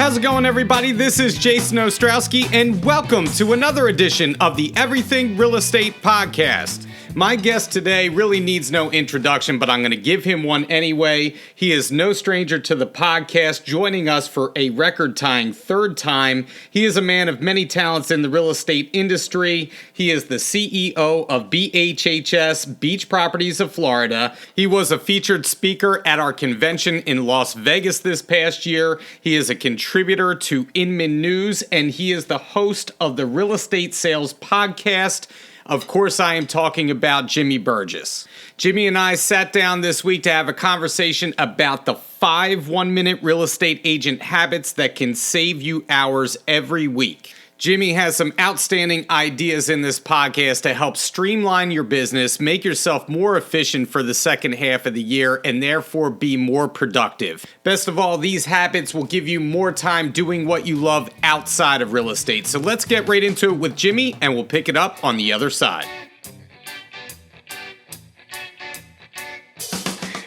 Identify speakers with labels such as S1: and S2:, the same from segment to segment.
S1: How's it going, everybody? This is Jason Ostrowski, and welcome to another edition of the Everything Real Estate Podcast. My guest today really needs no introduction, but I'm going to give him one anyway. He is no stranger to the podcast, joining us for a record-tying third time. He is a man of many talents in the real estate industry. He is the CEO of BHHS, Beach Properties of Florida. He was a featured speaker at our convention in Las Vegas this past year. He is a contributor to Inman News, and he is the host of the Real Estate Sales Podcast. Of course, I am talking about Jimmy Burgess. Jimmy and I sat down this week to have a conversation about the 5 one-minute real estate agent habits that can save you hours every week. Jimmy has some outstanding ideas in this podcast to help streamline your business, make yourself more efficient for the second half of the year, and therefore be more productive. Best of all, these habits will give you more time doing what you love outside of real estate. So let's get right into it with Jimmy, and we'll pick it up on the other side.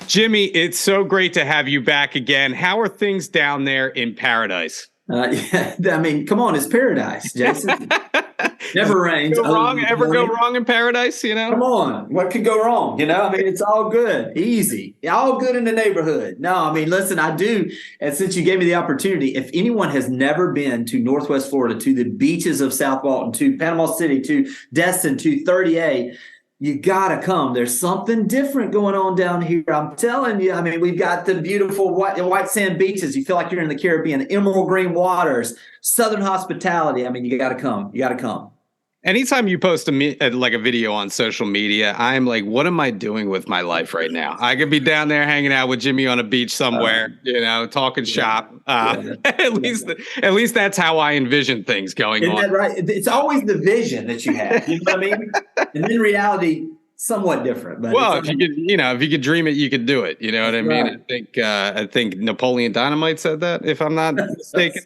S1: Jimmy, it's so great to have you back again. How are things down there in paradise?
S2: Yeah, I mean, come on, it's paradise, Jason. Never rains.
S1: Ever go wrong in paradise, you know?
S2: Come on, what could go wrong? You know, I mean, it's all good, easy, all good in the neighborhood. No, I mean, listen, I do. And since you gave me the opportunity, if anyone has never been to Northwest Florida, to the beaches of South Walton, to Panama City, to Destin, to 30A, you gotta come. There's something different going on down here. I'm telling you. I mean, we've got the beautiful white sand beaches. You feel like you're in the Caribbean. Emerald green waters, Southern hospitality. I mean, you gotta come. You gotta come.
S1: Anytime you post a video on social media, I'm like, what am I doing with my life right now? I could be down there hanging out with Jimmy on a beach somewhere, talking shop. At least that's how I envision things going on.
S2: Isn't that right? It's always the vision that you have. You know what I mean? And then reality, somewhat different. But
S1: well, if you could dream it, you could do it. You know what I mean? Right. I think Napoleon Dynamite said that, if I'm not mistaken.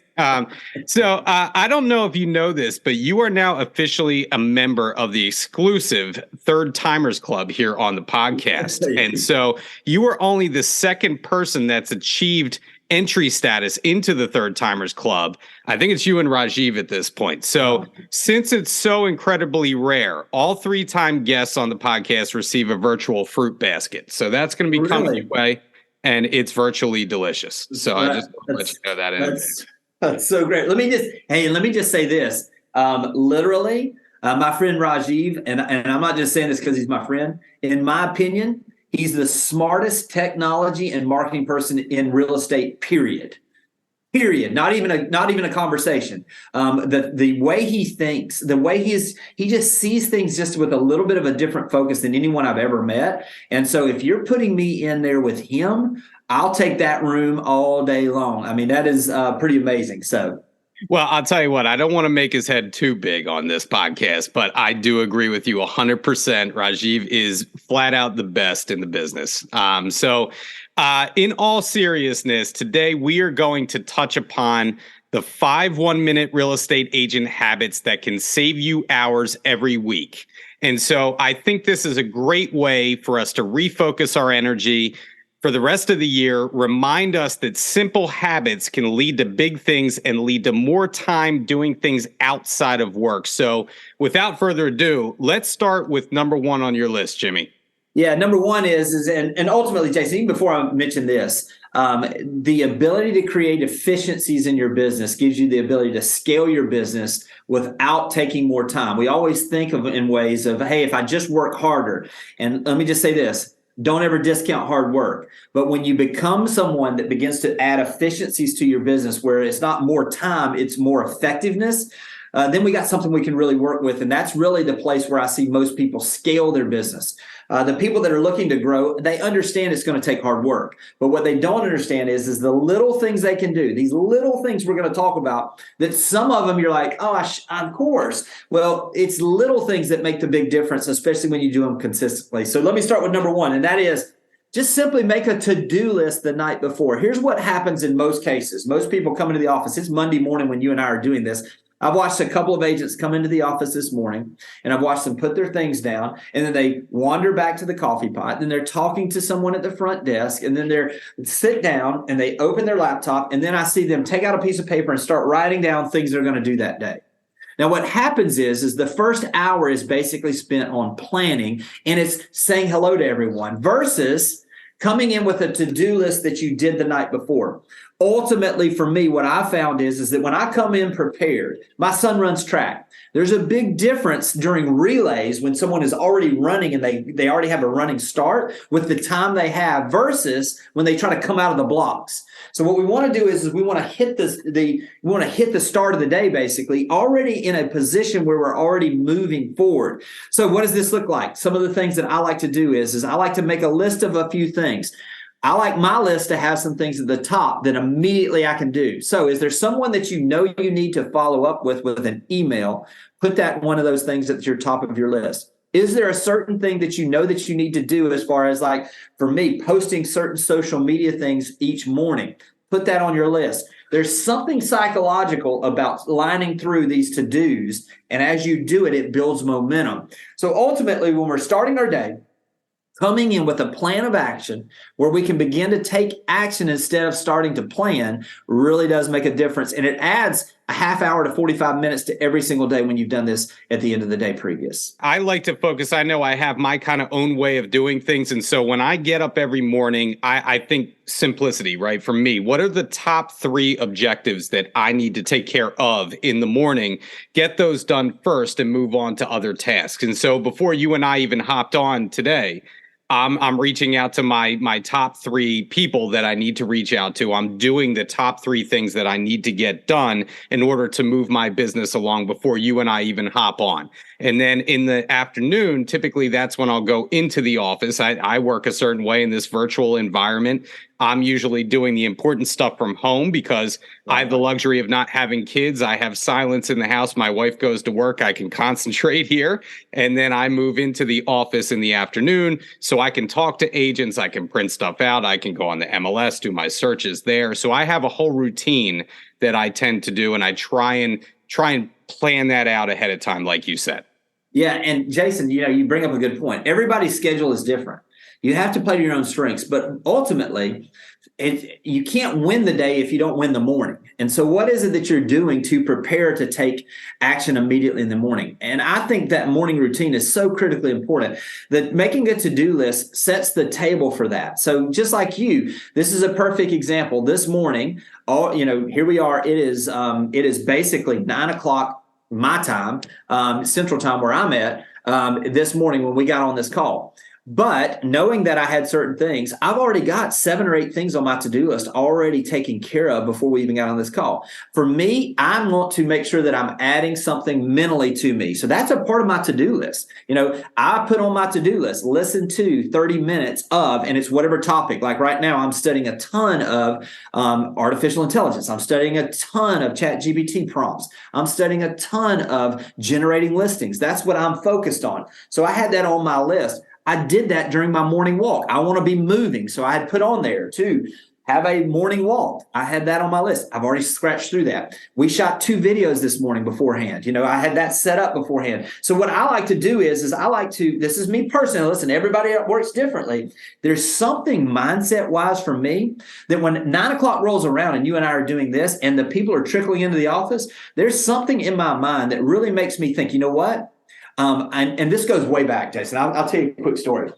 S1: So I don't know if you know this, but you are now officially a member of the exclusive Third Timers Club here on the podcast. And so you are only the second person that's achieved entry status into the Third Timers Club. I think it's you and Rajiv at this point. So since it's so incredibly rare, all 3-time guests on the podcast receive a virtual fruit basket. So that's going to be coming your way, and it's virtually delicious. So I just want to let you know that.
S2: That's so great. Let me just say this. Literally, my friend Rajiv, and I'm not just saying this because he's my friend, in my opinion, he's the smartest technology and marketing person in real estate, period. Not even a conversation. The way he thinks, the way he just sees things just with a little bit of a different focus than anyone I've ever met. And so if you're putting me in there with him, I'll take that room all day long. I mean, that is pretty amazing. So.
S1: Well, I'll tell you what, I don't want to make his head too big on this podcast, but I do agree with you 100%. Rajiv is flat out the best in the business. So in all seriousness, today we are going to touch upon the 5 one-minute real estate agent habits that can save you hours every week. And so I think this is a great way for us to refocus our energy for the rest of the year, remind us that simple habits can lead to big things and lead to more time doing things outside of work. So without further ado, let's start with number 1 on your list, Jimmy.
S2: Yeah, number 1 is ultimately, Jason, even before I mention this, the ability to create efficiencies in your business gives you the ability to scale your business without taking more time. We always think of it in ways of, hey, if I just work harder. And let me just say this. Don't ever discount hard work. But when you become someone that begins to add efficiencies to your business where it's not more time, it's more effectiveness, then we got something we can really work with. And that's really the place where I see most people scale their business. The people that are looking to grow, they understand it's going to take hard work. But what they don't understand is the little things they can do. These little things we're going to talk about that some of them you're like, oh, of course. Well, it's little things that make the big difference, especially when you do them consistently. So let me start with number 1, and that is just simply make a to-do list the night before. Here's what happens in most cases. Most people come into the office. It's Monday morning when you and I are doing this. I've watched a couple of agents come into the office this morning, and I've watched them put their things down, and then they wander back to the coffee pot, then they're talking to someone at the front desk, and then they're sit down and they open their laptop, and then I see them take out a piece of paper and start writing down things they're going to do that day. Now, what happens is the first hour is basically spent on planning, and it's saying hello to everyone versus coming in with a to-do list that you did the night before. Ultimately, for me, what I found is that when I come in prepared, my son runs track. There's a big difference during relays when someone is already running and they already have a running start with the time they have versus when they try to come out of the blocks. So what we want to do is we want to hit the start of the day basically already in a position where we're already moving forward. So what does this look like? Some of the things that I like to do is I like to make a list of a few things. I like my list to have some things at the top that immediately I can do. So is there someone that you know you need to follow up with an email? Put that one of those things at your top of your list. Is there a certain thing that you know that you need to do as far as like, for me, posting certain social media things each morning? Put that on your list. There's something psychological about lining through these to-dos, and as you do it, it builds momentum. So ultimately, when we're starting our day, coming in with a plan of action where we can begin to take action instead of starting to plan really does make a difference. And it adds a half hour to 45 minutes to every single day when you've done this at the end of the day previous.
S1: I like to focus. I know I have my kind of own way of doing things. And so when I get up every morning, I think simplicity, right? For me, what are the top 3 objectives that I need to take care of in the morning? Get those done first and move on to other tasks. And so before you and I even hopped on today, I'm reaching out to my top 3 people that I need to reach out to. I'm doing the top 3 things that I need to get done in order to move my business along before you and I even hop on. And then in the afternoon, typically that's when I'll go into the office. I work a certain way in this virtual environment. I'm usually doing the important stuff from home because I have the luxury of not having kids. I have silence in the house. My wife goes to work. I can concentrate here. And then I move into the office in the afternoon so I can talk to agents. I can print stuff out. I can go on the MLS, do my searches there. So I have a whole routine that I tend to do. And I try and plan that out ahead of time, like you said.
S2: Yeah. And Jason, you bring up a good point. Everybody's schedule is different. You have to play to your own strengths, but ultimately, you can't win the day if you don't win the morning. And so what is it that you're doing to prepare to take action immediately in the morning? And I think that morning routine is so critically important that making a to-do list sets the table for that. So just like you, this is a perfect example. This morning, here we are. It is basically 9 o'clock my time, Central Time where I'm at this morning when we got on this call. But knowing that I had certain things, I've already got 7 or 8 things on my to-do list already taken care of before we even got on this call. For me, I want to make sure that I'm adding something mentally to me. So that's a part of my to-do list. I put on my to-do list, listen to 30 minutes of, and it's whatever topic. Like right now, I'm studying a ton of artificial intelligence. I'm studying a ton of ChatGPT prompts. I'm studying a ton of generating listings. That's what I'm focused on. So I had that on my list. I did that during my morning walk. I want to be moving. So I had put on there to have a morning walk. I had that on my list. I've already scratched through that. We shot 2 videos this morning beforehand. I had that set up beforehand. So what I like to do is I like to, this is me personally, listen, everybody works differently. There's something mindset wise for me that when 9 o'clock rolls around and you and I are doing this and the people are trickling into the office, there's something in my mind that really makes me think, you know what? And this goes way back, Jason. I'll tell you a quick story.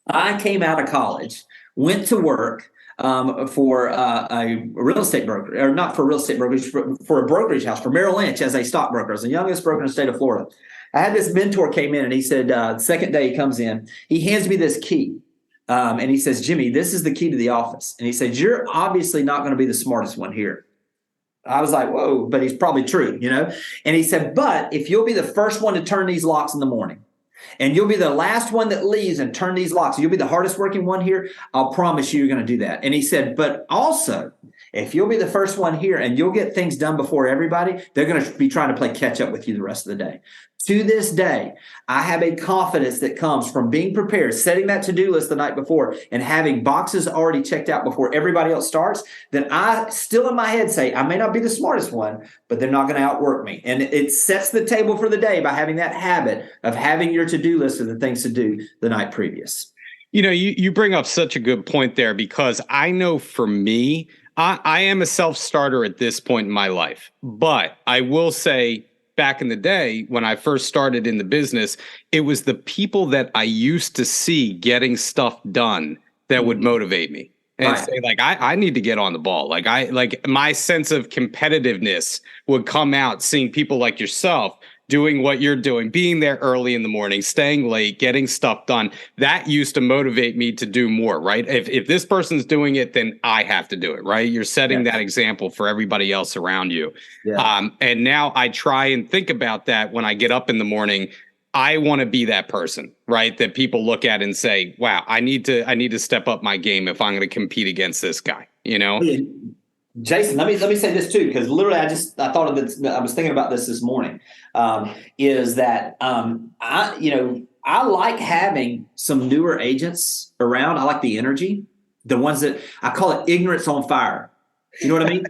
S2: I came out of college, went to work for a real estate broker, or not for real estate brokerage, for a brokerage house, for Merrill Lynch as a stockbroker. I was the youngest broker in the state of Florida. I had this mentor came in and he said, the second day he comes in, he hands me this key. And he says, Jimmy, this is the key to the office. And he said, you're obviously not going to be the smartest one here. I was like, whoa, but he's probably true, And he said, but if you'll be the first one to turn these locks in the morning, And you'll be the last one that leaves and turn these locks. You'll be the hardest working one here. I'll promise you're going to do that. And he said, but also, if you'll be the first one here and you'll get things done before everybody, they're going to be trying to play catch up with you the rest of the day. To this day, I have a confidence that comes from being prepared, setting that to-do list the night before and having boxes already checked out before everybody else starts, that I still in my head say, I may not be the smartest one, but they're not going to outwork me. And it sets the table for the day by having that habit of having your to-do list of the things to do the night previous.
S1: You bring up such a good point there, because I know for me, I am a self-starter at this point in my life, but I will say, back in the day when I first started in the business, it was the people that I used to see getting stuff done that would motivate me and say, like, I need to get on the ball. Like my sense of competitiveness would come out seeing people like yourself doing what you're doing, being there early in the morning, staying late, getting stuff done. That used to motivate me to do more, right? If this person's doing it, then I have to do it, right? You're setting that example for everybody else around you. Yeah. And now I try and think about that when I get up in the morning. I want to be that person, right? That people look at and say, wow, I need to step up my game if I'm going to compete against this guy,
S2: Jason, let me say this too, because literally I thought of this. I was thinking about this morning. Is that I like having some newer agents around. I like the energy, the ones that I call it ignorance on fire. You know what I mean?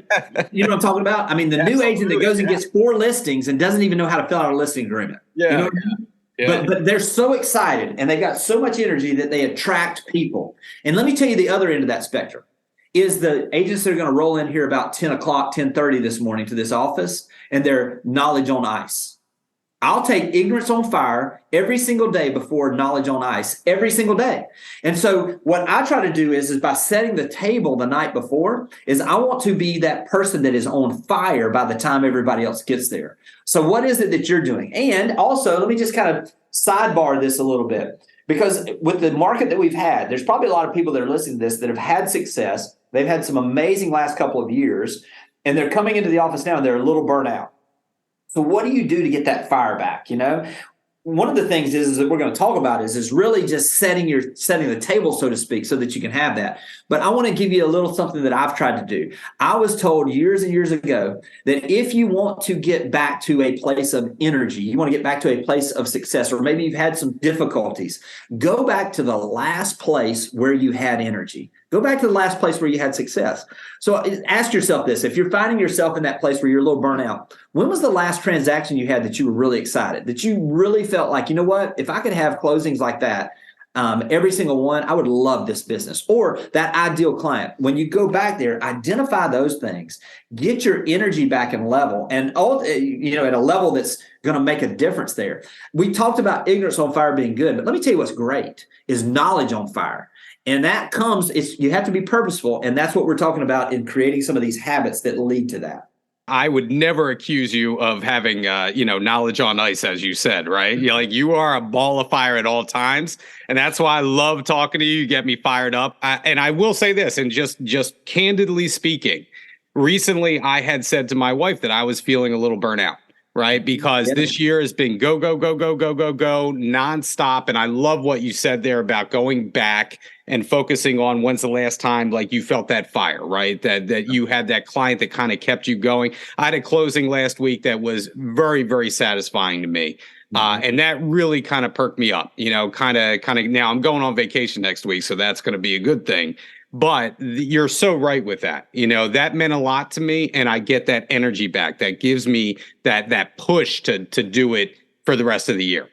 S2: You know what I'm talking about? I mean, the new agent that goes and gets 4 listings and doesn't even know how to fill out a listing agreement. Yeah. You know what I mean? Yeah. But they're so excited and they got so much energy that they attract people. And let me tell you the other end of that spectrum. Is the agents that are going to roll in here about 10 o'clock, 10:30 this morning to this office, and they're knowledge on ice. I'll take ignorance on fire every single day before knowledge on ice every single day. And so what I try to do is by setting the table the night before is I want to be that person that is on fire by the time everybody else gets there. So what is it that you're doing? And also, let me just kind of sidebar this a little bit, because with the market that we've had, there's probably a lot of people that are listening to this that have had success. They've had some amazing last couple of years, and they're coming into the office now and they're a little burnt out. So what do you do to get that fire back? One of the things is that we're going to talk about is really just setting the table, so to speak, so that you can have that. But I want to give you a little something that I've tried to do. I was told years and years ago that if you want to get back to a place of energy, you want to get back to a place of success, or maybe you've had some difficulties, go back to the last place where you had energy. Go back to the last place where you had success. So ask yourself this. If you're finding yourself in that place where you're a little burnt out, when was the last transaction you had that you were really excited, that you really felt like, you know what, if I could have closings like that, every single one, I would love this business, or that ideal client. When you go back there, identify those things, get your energy back in level, and at a level that's going to make a difference there. We talked about ignorance on fire being good, but let me tell you what's great is knowledge on fire. And that comes, you have to be purposeful. And that's what we're talking about in creating some of these habits that lead to that.
S1: I would never accuse you of having, knowledge on ice, as you said, right? You are a ball of fire at all times. And that's why I love talking to you. You get me fired up. And I will say this, and just candidly speaking, recently I had said to my wife that I was feeling a little burnout. Right. Because this year has been go, go, go, go, go, go, go nonstop. And I love what you said there about going back and focusing on when's the last time like you felt that fire, right? That you had that client that kind of kept you going. I had a closing last week that was very, very satisfying to me. And that really kind of perked me up, kind of now I'm going on vacation next week. So that's going to be a good thing. But you're so right with that. That meant a lot to me, and I get that energy back. That gives me that push to do it for the rest of the year,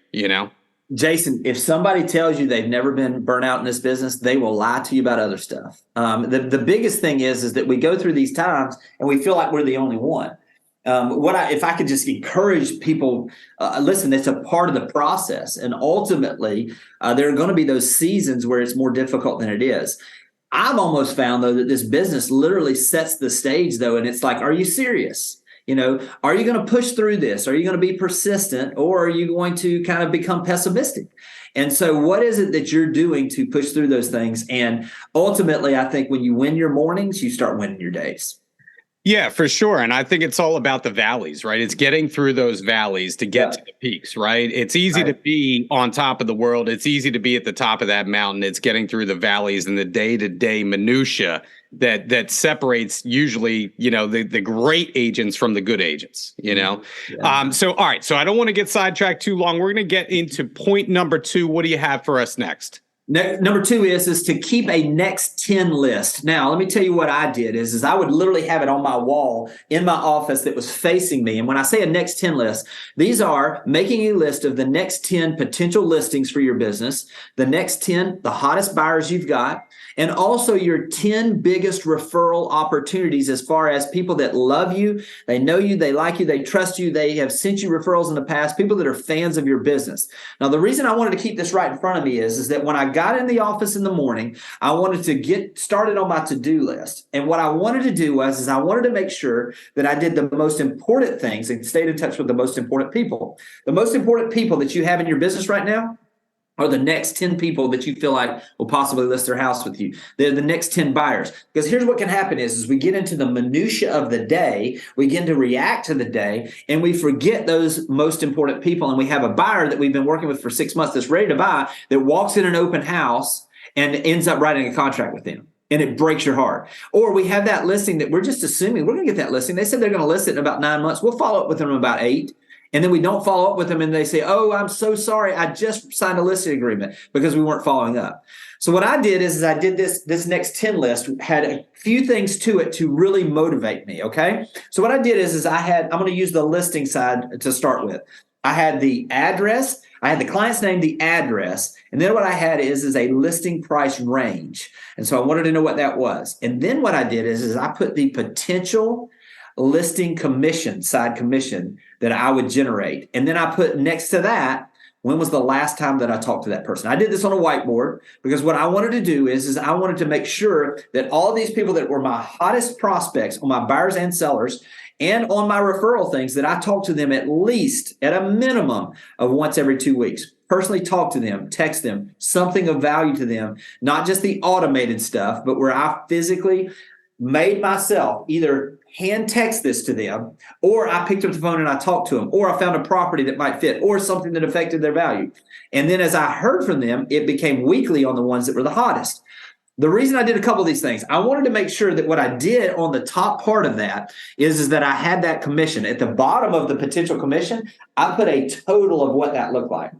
S2: Jason, if somebody tells you they've never been burnt out in this business, they will lie to you about other stuff. The biggest thing is that we go through these times and we feel like we're the only one. If I could just encourage people, listen, it's a part of the process. And ultimately, there are going to be those seasons where it's more difficult than it is. I've almost found, though, that this business literally sets the stage, though, and it's like, are you serious? Are you going to push through this? Are you going to be persistent, or are you going to kind of become pessimistic? And so what is it that you're doing to push through those things? And ultimately, I think when you win your mornings, you start winning your days.
S1: Yeah, for sure. And I think it's all about the valleys, right? It's getting through those valleys to get to the peaks, right? It's easy to be on top of the world. It's easy to be at the top of that mountain. It's getting through the valleys and the day-to-day minutia that separates usually, the great agents from the good agents,
S2: Yeah.
S1: So, all right. So I don't want to get sidetracked too long. We're going to get into point number 2. What do you have for us next?
S2: Number 2 is to keep a next 10 list. Now, let me tell you what I did is I would literally have it on my wall in my office that was facing me. And when I say a next 10 list, these are making a list of the next 10 potential listings for your business, the next 10, the hottest buyers you've got, and also your 10 biggest referral opportunities as far as people that love you, they know you, they like you, they trust you, they have sent you referrals in the past, people that are fans of your business. Now, the reason I wanted to keep this right in front of me is that when I got in the office in the morning, I wanted to get started on my to-do list. And what I wanted to do was I wanted to make sure that I did the most important things and stayed in touch with the most important people. The most important people that you have in your business right now are the next 10 people that you feel like will possibly list their house with you. They're the next 10 buyers. Because here's what can happen is we get into the minutia of the day, we begin to react to the day, and we forget those most important people. And we have a buyer that we've been working with for 6 months that's ready to buy that walks in an open house and ends up writing a contract with them. And it breaks your heart. Or we have that listing that we're just assuming we're going to get that listing. They said they're going to list it in about 9 months. We'll follow up with them in about 8. And then we don't follow up with them and they say, oh, I'm so sorry. I just signed a listing agreement because we weren't following up. So what I did is I did this next 10 list, had a few things to it to really motivate me, okay? So what I did is I'm going to use the listing side to start with. I had the address, I had the client's name, the address, and then what I had is a listing price range. And so I wanted to know what that was. And then what I did is I put the potential listing commission, side commission that I would generate. And then I put next to that, when was the last time that I talked to that person? I did this on a whiteboard because what I wanted to do is I wanted to make sure that all of these people that were my hottest prospects on my buyers and sellers and on my referral things that I talked to them at least at a minimum of once every 2 weeks. Personally talk to them, text them, something of value to them, not just the automated stuff, but where I physically made myself either hand text this to them, or I picked up the phone and I talked to them, or I found a property that might fit, or something that affected their value. And then as I heard from them, it became weekly on the ones that were the hottest. The reason I did a couple of these things, I wanted to make sure that what I did on the top part of that is that I had that commission. At the bottom of the potential commission, I put a total of what that looked like.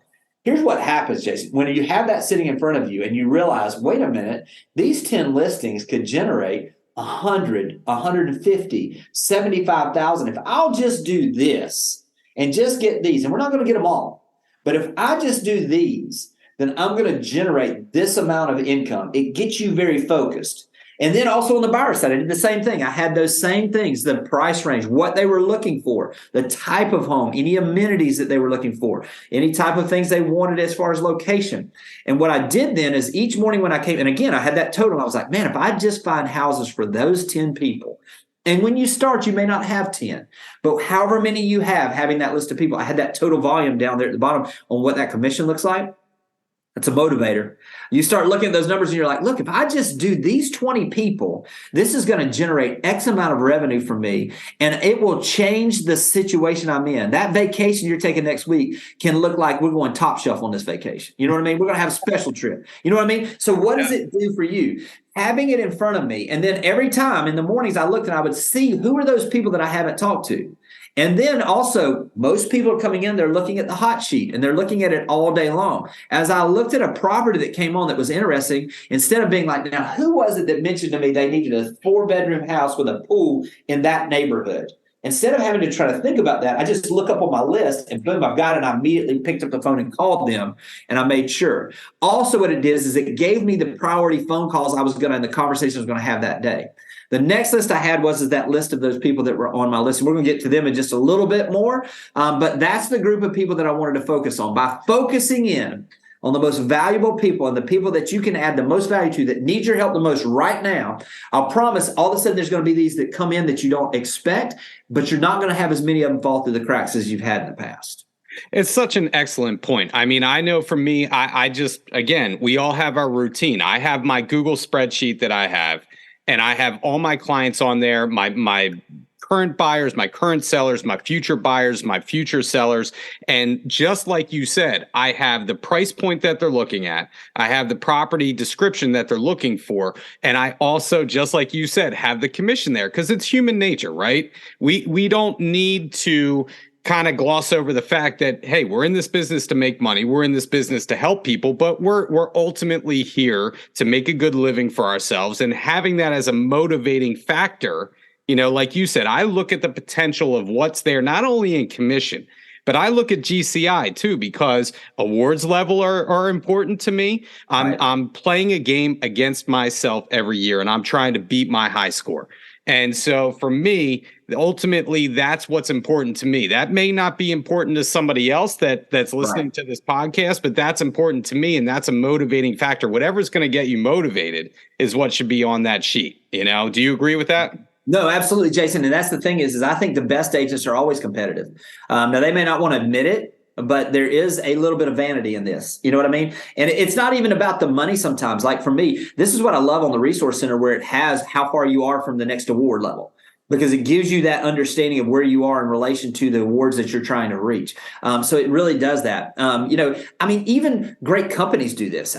S2: Here's what happens, Jason. When you have that sitting in front of you and you realize, wait a minute, these 10 listings could generate 100, 150, 75,000. If I'll just do this and just get these, and we're not going to get them all, but if I just do these, then I'm going to generate this amount of income. It gets you very focused. And then also on the buyer side, I did the same thing. I had those same things, the price range, what they were looking for, the type of home, any amenities that they were looking for, any type of things they wanted as far as location. And what I did then is each morning when I came, and again, I had that total. I was like, man, if I just find houses for those 10 people, and when you start, you may not have 10, but however many you have, having that list of people, I had that total volume down there at the bottom on what that commission looks like. It's a motivator. You start looking at those numbers and you're like, look, if I just do these 20 people, this is going to generate X amount of revenue for me, and it will change the situation I'm in. That vacation you're taking next week can look like we're going top shelf on this vacation. You know what I mean? We're going to have a special trip. You know what I mean? So what does it do for you? Having it in front of me, and then every time in the mornings I looked and I would see who are those people that I haven't talked to. And then also, most people are coming in, they're looking at the hot sheet and they're looking at it all day long. As I looked at a property that came on that was interesting, instead of being like, now, who was it that mentioned to me they needed a 4-bedroom house with a pool in that neighborhood? Instead of having to try to think about that, I just look up on my list and boom, I've got it. And I immediately picked up the phone and called them, and I made sure. Also, what it did is it gave me the priority phone calls I was going to, and the conversation I was going to have that day. The next list I had was that list of those people that were on my list. And we're going to get to them in just a little bit more. But that's the group of people that I wanted to focus on. By focusing in on the most valuable people and the people that you can add the most value to that need your help the most right now, I'll promise all of a sudden there's going to be these that come in that you don't expect, but you're not going to have as many of them fall through the cracks as you've had in the past.
S1: It's such an excellent point. I mean, I know for me, I just, again, we all have our routine. I have my Google spreadsheet that I have. and I have all my clients on there, my current buyers, my current sellers, my future buyers, my future sellers. And just like you said, I have the price point that they're looking at. I have the property description that they're looking for. And I also, just like you said, have the commission there because it's human nature, right? We don't need to kind of gloss over the fact that, hey, we're in this business to make money. We're in this business to help people, but we're ultimately here to make a good living for ourselves. And having that as a motivating factor, like you said, I look at the potential of what's there, not only in commission, but I look at GCI too, because awards level are important to me. I'm playing a game against myself every year, and I'm trying to beat my high score. And so for me, ultimately, that's what's important to me. That may not be important to somebody else that's listening to this podcast, but that's important to me. And that's a motivating factor. Whatever's going to get you motivated is what should be on that sheet. Do you agree with that?
S2: No, absolutely, Jason. And that's the thing is I think the best agents are always competitive. Now, they may not want to admit it, but there is a little bit of vanity in this. You know what I mean? And it's not even about the money sometimes. Like for me, this is what I love on the Resource Center, where it has how far you are from the next award level, because it gives you that understanding of where you are in relation to the awards that you're trying to reach. So it really does that. Even great companies do this.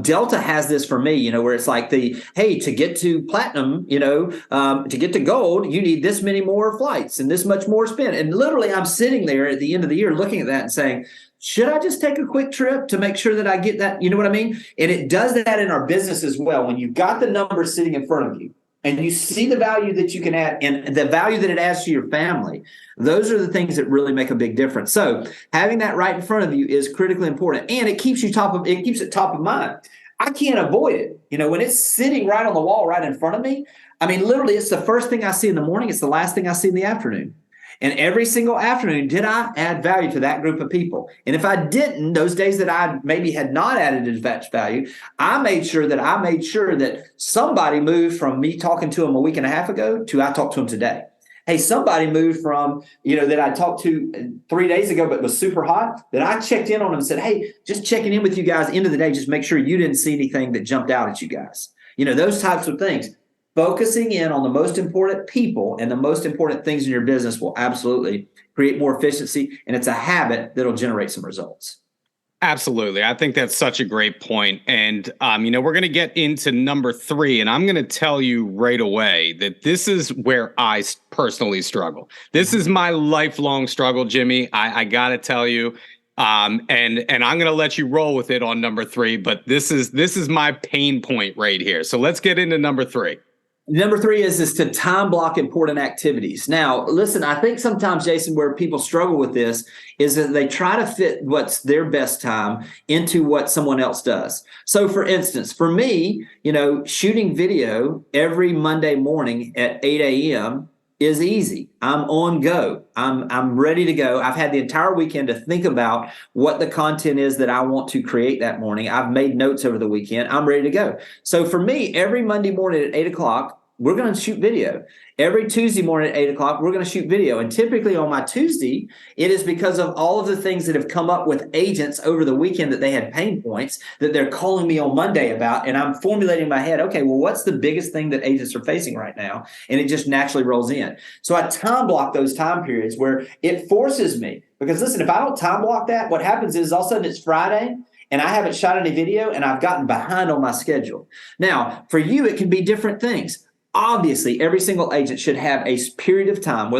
S2: Delta has this for me, where it's like to get to platinum, to get to gold, you need this many more flights and this much more spend. And literally I'm sitting there at the end of the year looking at that and saying, should I just take a quick trip to make sure that I get that? You know what I mean? And it does that in our business as well. When you've got the numbers sitting in front of you, and you see the value that you can add and the value that it adds to your family, those are the things that really make a big difference. So having that right in front of you is critically important, and it keeps it top of mind. I can't avoid it. When it's sitting right on the wall right in front of me, literally it's the first thing I see in the morning. It's the last thing I see in the afternoon. And every single afternoon, did I add value to that group of people? And if I didn't, those days that I maybe had not added as much value, I made sure that somebody moved from me talking to them a week and a half ago to I talked to them today. Hey, somebody moved from, that I talked to 3 days ago, but was super hot, that I checked in on them and said, hey, just checking in with you guys. End of the day, just make sure you didn't see anything that jumped out at you guys. Those types of things. Focusing in on the most important people and the most important things in your business will absolutely create more efficiency, and it's a habit that'll generate some results.
S1: Absolutely. I think that's such a great point. And, we're going to get into number 3, and I'm going to tell you right away that this is where I personally struggle. This is my lifelong struggle, Jimmy. I got to tell you. And I'm going to let you roll with it on number 3, but this is my pain point right here. So let's get into number 3.
S2: Number 3 is to time block important activities. Now, listen, I think sometimes, Jason, where people struggle with this is that they try to fit what's their best time into what someone else does. So, for instance, for me, shooting video every Monday morning at 8 a.m. is easy. I'm on go. I'm ready to go. I've had the entire weekend to think about what the content is that I want to create that morning. I've made notes over the weekend. I'm ready to go. So for me, every Monday morning at 8 o'clock, we're going to shoot video. Every Tuesday morning at 8 o'clock, we're going to shoot video. And typically on my Tuesday, it is because of all of the things that have come up with agents over the weekend that they had pain points that they're calling me on Monday about. And I'm formulating in my head, okay, well, what's the biggest thing that agents are facing right now? And it just naturally rolls in. So I time block those time periods where it forces me. Because listen, if I don't time block that, what happens is all of a sudden it's Friday and I haven't shot any video and I've gotten behind on my schedule. Now, for you, it can be different things. Obviously, every single agent should have a period of time,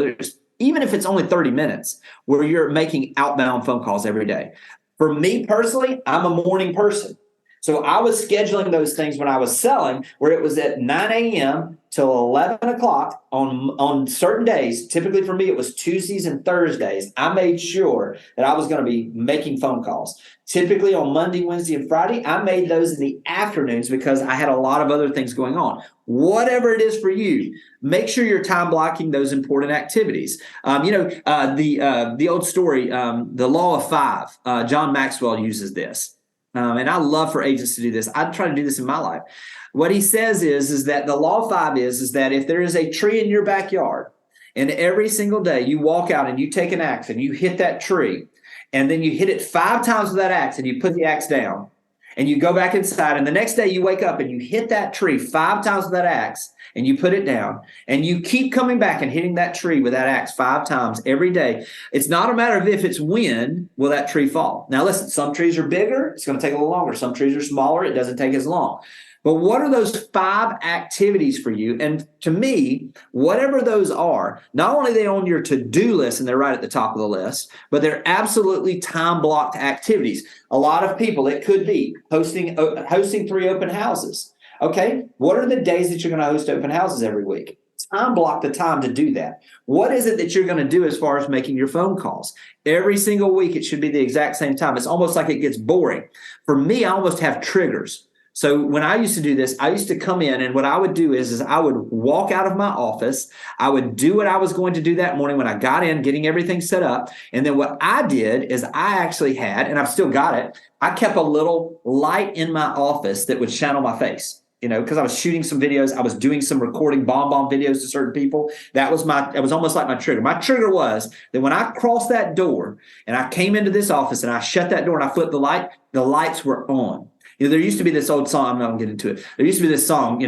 S2: even if it's only 30 minutes, where you're making outbound phone calls every day. For me personally, I'm a morning person. So I was scheduling those things when I was selling where it was at 9 a.m. till 11 o'clock on certain days. Typically for me, it was Tuesdays and Thursdays. I made sure that I was going to be making phone calls. Typically on Monday, Wednesday, and Friday, I made those in the afternoons because I had a lot of other things going on. Whatever it is for you, make sure you're time blocking those important activities. The old story, the law of 5, John Maxwell uses this. And I love for agents to do this. I try to do this in my life. What he says is that the law of 5 is that if there is a tree in your backyard and every single day you walk out and you take an axe and you hit that tree and then you hit it 5 times with that axe and you put the axe down and you go back inside, and the next day you wake up and you hit that tree 5 times with that axe, and you put it down, and you keep coming back and hitting that tree with that axe 5 times every day. It's not a matter of if, it's when will that tree fall. Now listen, some trees are bigger, it's going to take a little longer. Some trees are smaller, it doesn't take as long. But what are those 5 activities for you? And to me, whatever those are, not only are they on your to-do list and they're right at the top of the list, but they're absolutely time-blocked activities. A lot of people, it could be hosting 3 open houses. Okay, what are the days that you're going to host open houses every week? Time block the time to do that. What is it that you're going to do as far as making your phone calls? Every single week, it should be the exact same time. It's almost like it gets boring. For me, I almost have triggers. So when I used to do this, I used to come in, and what I would do is I would walk out of my office. I would do what I was going to do that morning when I got in, getting everything set up. And then what I did is I actually had, and I've still got it, I kept a little light in my office that would shine on my face. Because I was shooting some videos, I was doing some recording bomb videos to certain people. It was almost like my trigger. My trigger was that when I crossed that door and I came into this office and I shut that door and I flipped the lights were on. There used to be this old song. I'm not going to get into it. There used to be this song,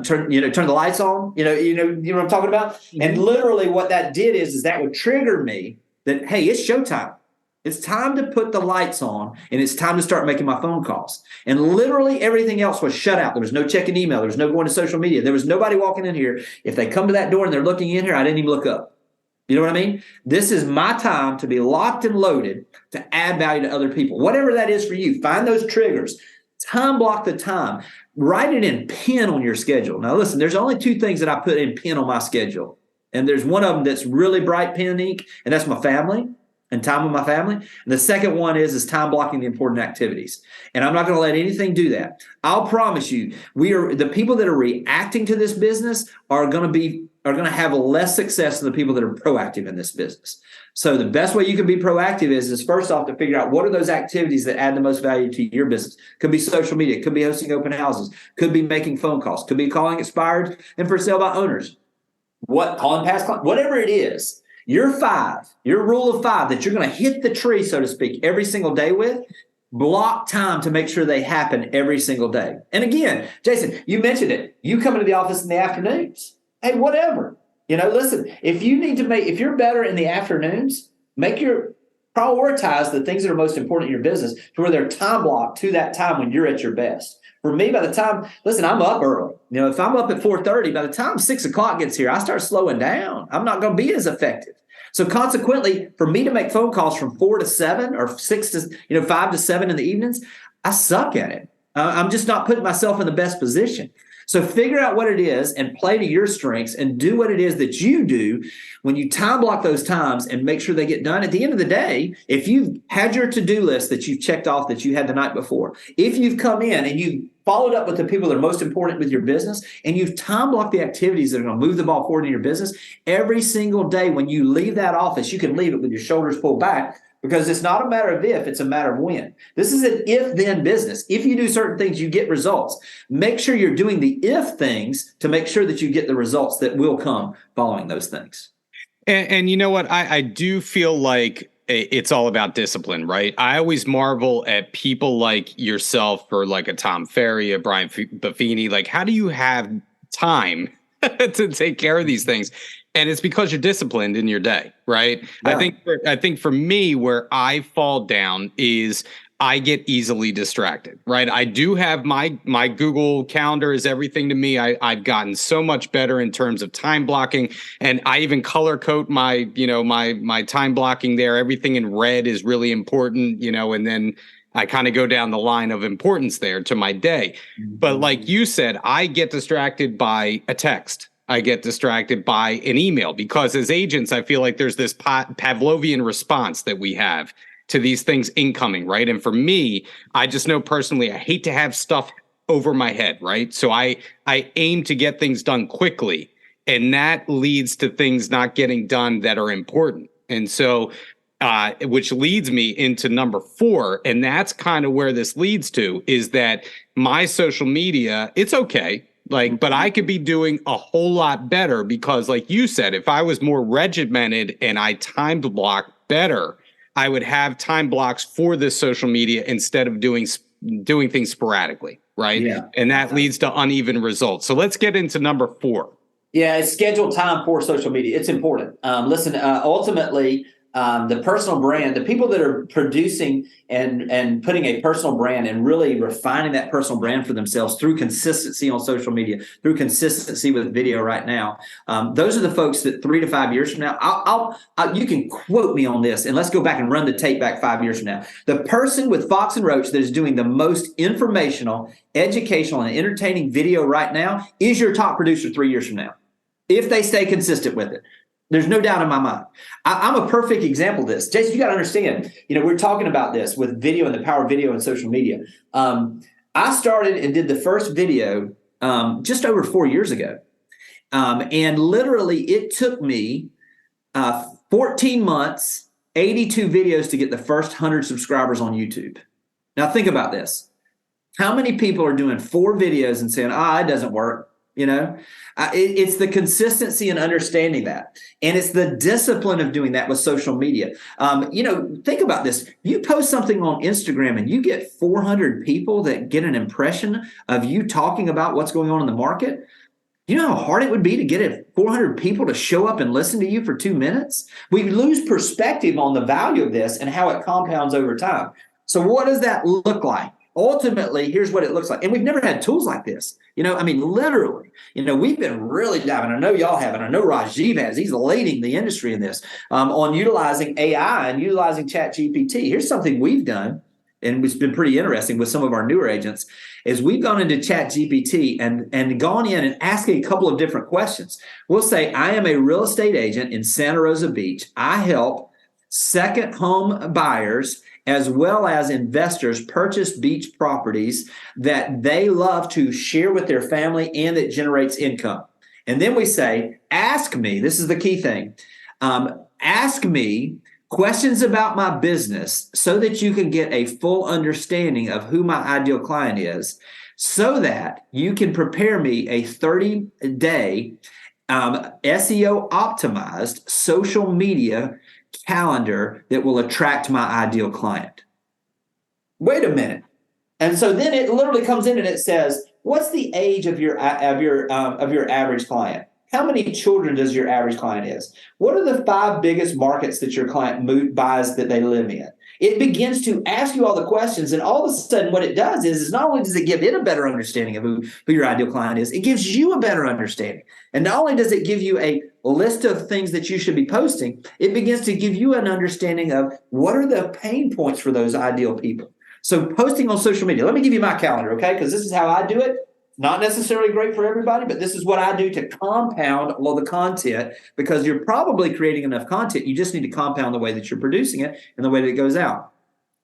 S2: turn the lights on. You know what I'm talking about. Mm-hmm. And literally, what that did is that would trigger me that, hey, it's showtime. It's time to put the lights on, and it's time to start making my phone calls. And literally everything else was shut out. There was no checking email. There was no going to social media. There was nobody walking in here. If they come to that door and they're looking in here, I didn't even look up. You know what I mean? This is my time to be locked and loaded to add value to other people. Whatever that is for you, find those triggers. Time block the time. Write it in pen on your schedule. Now, listen, there's only 2 things that I put in pen on my schedule. And there's one of them that's really bright pen ink, and that's my family and time with my family. And the second one is time blocking the important activities. And I'm not going to let anything do that. I'll promise you, the people that are reacting to this business are going to have less success than the people that are proactive in this business. So the best way you can be proactive is first off to figure out what are those activities that add the most value to your business. Could be social media, could be hosting open houses, could be making phone calls, could be calling expired and for sale by owners. Calling past clients, whatever it is. Your rule of 5 that you're going to hit the tree, so to speak, every single day with, block time to make sure they happen every single day. And again, Jason, you mentioned it. You come into the office in the afternoons. Hey, whatever. Listen, if you're better in the afternoons, prioritize the things that are most important in your business to where they're time blocked to that time when you're at your best. For me, by the time, listen, I'm up early. If I'm up at 4:30, by the time 6 o'clock gets here, I start slowing down. I'm not going to be as effective. So consequently, for me to make phone calls from 4 to 7 or 5 to 7 in the evenings, I suck at it. I'm just not putting myself in the best position. So figure out what it is and play to your strengths and do what it is that you do when you time block those times and make sure they get done. At the end of the day, if you've had your to-do list that you've checked off that you had the night before, if you've come in and you've followed up with the people that are most important with your business and you've time blocked the activities that are going to move the ball forward in your business, every single day when you leave that office, you can leave it with your shoulders pulled back. Because it's not a matter of if, it's a matter of when. This is an if-then business. If you do certain things, you get results. Make sure you're doing the if things to make sure that you get the results that will come following those things.
S1: And you know what? I do feel like it's all about discipline, right? I always marvel at people like yourself or like a Tom Ferry, a Brian Buffini. Like, how do you have time to take care of these things? And it's because you're disciplined in your day, right? Yeah. I think for me, where I fall down is I get easily distracted, right? I do have my Google Calendar is everything to me. I've gotten so much better in terms of time blocking, and I even color code my time blocking there. Everything in red is really important, and then I kind of go down the line of importance there to my day. Mm-hmm. But like you said, I get distracted by a text. I get distracted by an email because as agents, I feel like there's this Pavlovian response that we have to these things incoming, right? And for me, I just know personally, I hate to have stuff over my head, right? So I aim to get things done quickly, and that leads to things not getting done that are important. And so, which leads me into number 4, and that's kind of where this leads to, is that my social media, it's okay. But I could be doing a whole lot better because, like you said, if I was more regimented and I timed block better, I would have time blocks for this social media instead of doing doing things sporadically, right?
S2: Yeah.
S1: And that leads to uneven results. So let's get into number 4.
S2: Yeah, it's scheduled time for social media. It's important. Listen, ultimately, the personal brand, the people that are producing and putting a personal brand and really refining that personal brand for themselves through consistency on social media, through consistency with video right now, those are the folks that 3 to 5 years from now, you can quote me on this, and let's go back and run the tape back 5 years from now. The person with Fox and Roach that is doing the most informational, educational, and entertaining video right now is your top producer 3 years from now, if they stay consistent with it. There's no doubt in my mind. I'm a perfect example of this. Jason, you got to understand, we're talking about this with video and the power of video and social media. I started and did the first video just over 4 years ago. And literally it took me 14 months, 82 videos to get the first 100 subscribers on YouTube. Now think about this. How many people are doing 4 videos and saying, it doesn't work? It's the consistency and understanding that. And it's the discipline of doing that with social media. Think about this. You post something on Instagram and you get 400 people that get an impression of you talking about what's going on in the market. You know how hard it would be to get 400 people to show up and listen to you for 2 minutes? We lose perspective on the value of this and how it compounds over time. So what does that look like? Ultimately, here's what it looks like. And we've never had tools like this. Literally, we've been really diving. I know y'all have, and I know Rajiv has. He's leading the industry in this on utilizing AI and utilizing ChatGPT. Here's something we've done, and it's been pretty interesting with some of our newer agents, is we've gone into ChatGPT and gone in and asked a couple of different questions. We'll say, I am a real estate agent in Santa Rosa Beach. I help second home buyers as well as investors purchase beach properties that they love to share with their family and that generates income. And then we say, ask me, this is the key thing, ask me questions about my business so that you can get a full understanding of who my ideal client is, so that you can prepare me a 30-day SEO optimized social media calendar that will attract my ideal client. Wait a minute. And so then it literally comes in and it says, what's the age of your average client? How many children does your average client is? What are the 5 biggest markets that your client buys that they live in? It begins to ask you all the questions, and all of a sudden what it does is not only does it give it a better understanding of who your ideal client is, it gives you a better understanding. And not only does it give you a list of things that you should be posting, it begins to give you an understanding of what are the pain points for those ideal people. So posting on social media, let me give you my calendar, okay? Because this is how I do it. Not necessarily great for everybody, but this is what I do to compound all the content, because you're probably creating enough content. You just need to compound the way that you're producing it and the way that it goes out.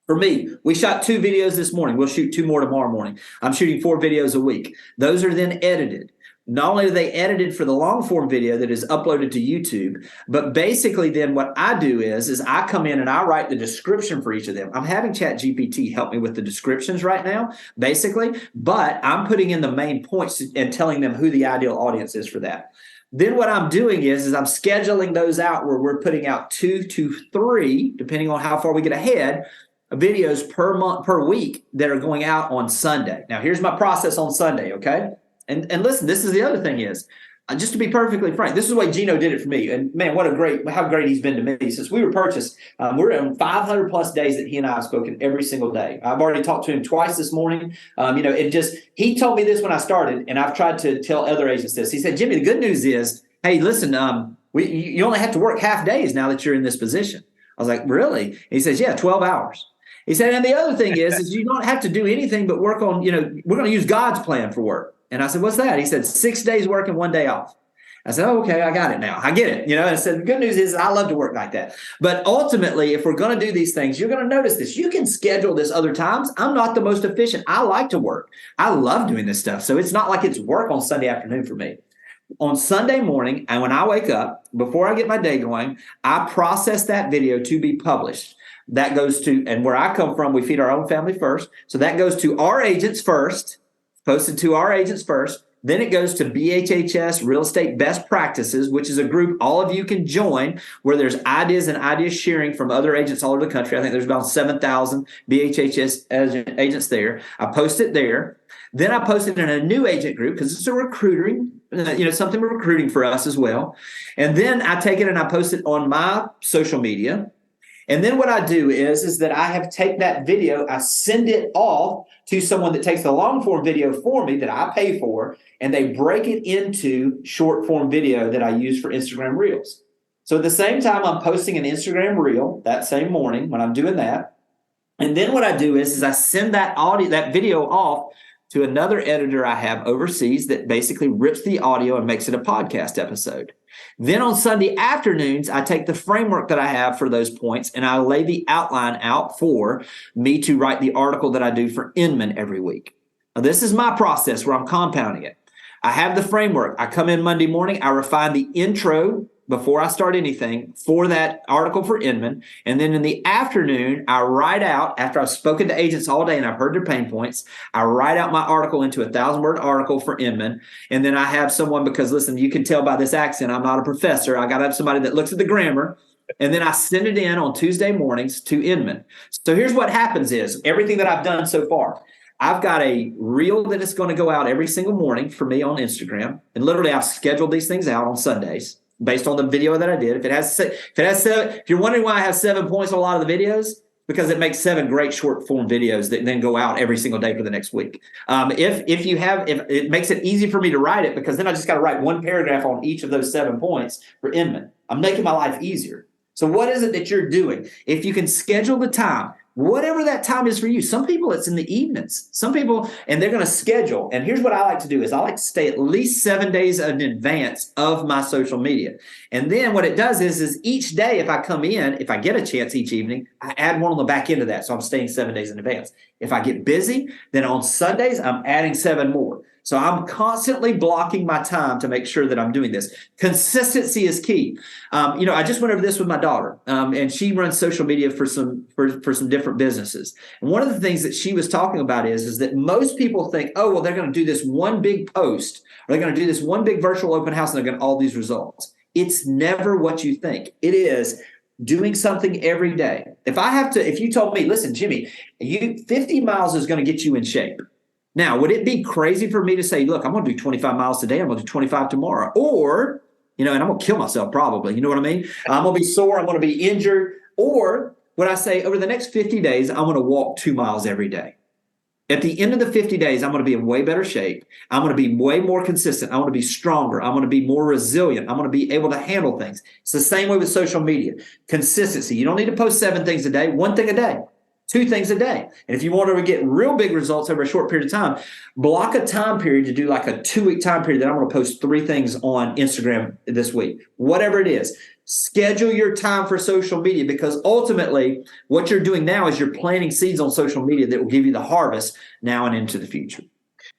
S2: For me, we shot 2 videos this morning. We'll shoot 2 more tomorrow morning. I'm shooting 4 videos a week. Those are then edited. Not only are they edited for the long form video that is uploaded to YouTube, but basically then what I do is I come in and I write the description for each of them. I'm having ChatGPT help me with the descriptions right now, basically, but I'm putting in the main points and telling them who the ideal audience is for that. Then what I'm doing is I'm scheduling those out where we're putting out 2 to 3, depending on how far we get ahead, videos per week that are going out on Sunday. Now, here's my process on Sunday, okay? And listen, this is the other thing is, just to be perfectly frank, this is the way Gino did it for me. And man, how great he's been to me since we were purchased. We're on 500 plus days that he and I have spoken every single day. I've already talked to him twice this morning. He told me this when I started, and I've tried to tell other agents this. He said, Jimmy, the good news is, hey, listen, you only have to work half days now that you're in this position. I was like, really? And he says, yeah, 12 hours. He said, and the other thing is you don't have to do anything but work on, we're going to use God's plan for work. And I said, what's that? He said, 6 days work and 1 day off. I said, oh, okay, I got it now. I get it. And I said, the good news is I love to work like that. But ultimately, if we're going to do these things, you're going to notice this. You can schedule this other times. I'm not the most efficient. I like to work. I love doing this stuff. So it's not like it's work on Sunday afternoon for me. On Sunday morning, and when I wake up, before I get my day going, I process that video to be published. That goes to, and where I come from, we feed our own family first. So that goes to our agents first. Posted to our agents first. Then it goes to BHHS Real Estate Best Practices, which is a group all of you can join where there's ideas and idea sharing from other agents all over the country. I think there's about 7,000 BHHS agents there. I post it there. Then I post it in a new agent group because it's a recruiting, something we're recruiting for us as well. And then I take it and I post it on my social media. And then what I do is that I have take that video, I send it off to someone that takes the long form video for me that I pay for, and they break it into short form video that I use for Instagram Reels. So at the same time, I'm posting an Instagram Reel that same morning when I'm doing that. And then what I do is I send that video off to another editor I have overseas that basically rips the audio and makes it a podcast episode. Then on Sunday afternoons, I take the framework that I have for those points and I lay the outline out for me to write the article that I do for Inman every week. Now, this is my process where I'm compounding it. I have the framework. I come in Monday morning. I refine the intro before I start anything for that article for Inman. And then in the afternoon, I write out, after I've spoken to agents all day and I've heard their pain points, I write out my article into a 1,000-word article for Inman. And then I have someone, because listen, you can tell by this accent, I'm not a professor. I got to have somebody that looks at the grammar. And then I send it in on Tuesday mornings to Inman. So here's what happens is everything that I've done so far. I've got a reel that is going to go out every single morning for me on Instagram. And literally I've scheduled these things out on Sundays based on the video that I did. If you're wondering why I have 7 points on a lot of the videos, because it makes 7 great short form videos that then go out every single day for the next week. If it makes it easy for me to write it, because then I just got to write 1 paragraph on each of those 7 points for Inman. I'm making my life easier. So what is it that you're doing? If you can schedule the time, whatever that time is for you. Some people, it's in the evenings. Some people, and they're going to schedule. And here's what I like to do is I like to stay at least 7 days in advance of my social media. And then what it does is each day, if I come in, if I get a chance each evening, I add one on the back end of that. So I'm staying 7 days in advance. If I get busy, then on Sundays, I'm adding 7 more. So I'm constantly blocking my time to make sure that I'm doing this. Consistency is key. I just went over this with my daughter, and she runs social media for some different businesses. And one of the things that she was talking about is that most people think, oh, well, they're going to do this one big post, or they're going to do this one big virtual open house, and they're going to all these results. It's never what you think. It is doing something every day. If you told me, listen, Jimmy, 50 miles is going to get you in shape. Now, would it be crazy for me to say, look, I'm going to do 25 miles today, I'm going to do 25 tomorrow, or, and I'm going to kill myself probably, you know what I mean? I'm going to be sore, I'm going to be injured, or would I say over the next 50 days, I'm going to walk 2 miles every day? At the end of the 50 days, I'm going to be in way better shape. I'm going to be way more consistent. I want to be stronger. I'm going to be more resilient. I'm going to be able to handle things. It's the same way with social media. Consistency. You don't need to post 7 things a day, 1 thing a day. 2 things a day. And if you want to get real big results over a short period of time, block a time period to do like a 2-week time period that I'm going to post 3 things on Instagram this week. Whatever it is, schedule your time for social media, because ultimately what you're doing now is you're planting seeds on social media that will give you the harvest now and into the future.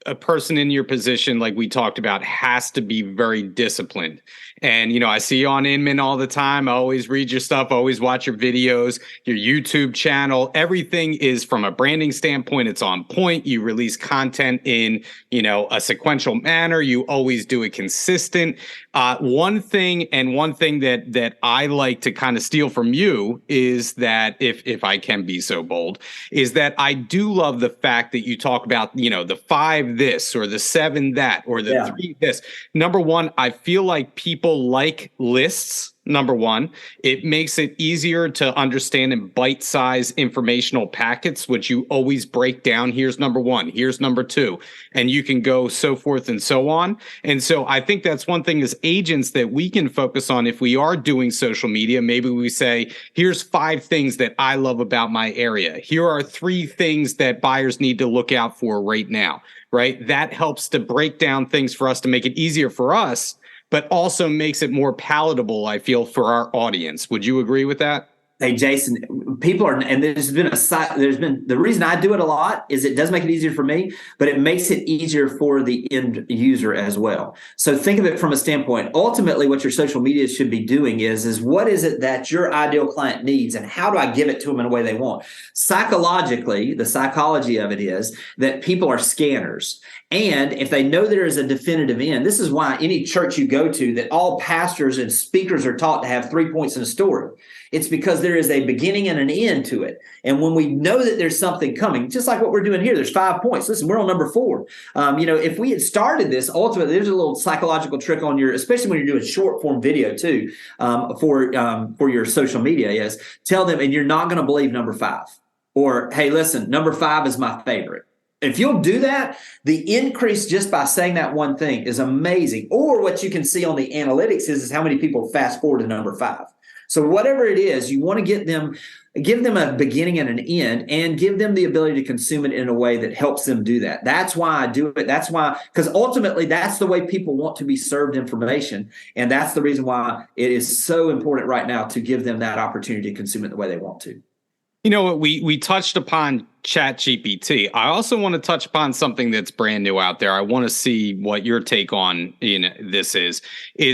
S1: A person in your position, like we talked about, has to be very disciplined. And, I see you on Inman all the time. I always read your stuff, always watch your videos, your YouTube channel. Everything is, from a branding standpoint, it's on point. You release content in, a sequential manner. You always do it consistent. One thing that I like to kind of steal from you is that, if I can be so bold, is that I do love the fact that you talk about, the 5 this, or the 7 that, or the 3 this. Number one, I feel like people like lists. Number one, it makes it easier to understand in bite-sized informational packets, which you always break down. Here's number 1, here's number 2, and you can go so forth and so on. And so I think that's one thing as agents that we can focus on if we are doing social media. Maybe we say, here's 5 things that I love about my area. Here are 3 things that buyers need to look out for right now, right? That helps to break down things for us to make it easier for us, but also makes it more palatable, I feel, for our audience. Would you agree with that?
S2: Hey, Jason, people are, and there's been the reason I do it a lot is it does make it easier for me, but it makes it easier for the end user as well. So think of it from a standpoint. Ultimately, what your social media should be doing is what is it that your ideal client needs, and how do I give it to them in a way they want? Psychologically, the psychology of it is that people are scanners. And if they know there is a definitive end, this is why any church you go to, that all pastors and speakers are taught to have 3 points in a story. It's because there is a beginning and an end to it. And when we know that there's something coming, just like what we're doing here, there's 5 points. Listen, we're on number 4. If we had started this, ultimately, there's a little psychological trick on especially when you're doing short form video too, for your social media, is tell them, and you're not going to believe number 5. Or, hey, listen, number 5 is my favorite. If you'll do that, the increase just by saying that one thing is amazing. Or what you can see on the analytics is how many people fast forward to number 5. So whatever it is, you want to give them a beginning and an end, and give them the ability to consume it in a way that helps them do that. That's why I do it. That's why, because ultimately that's the way people want to be served information. And that's the reason why it is so important right now to give them that opportunity to consume it the way they want to.
S1: You know what, we touched upon ChatGPT. I also want to touch upon something that's brand new out there. I want to see what your take on this is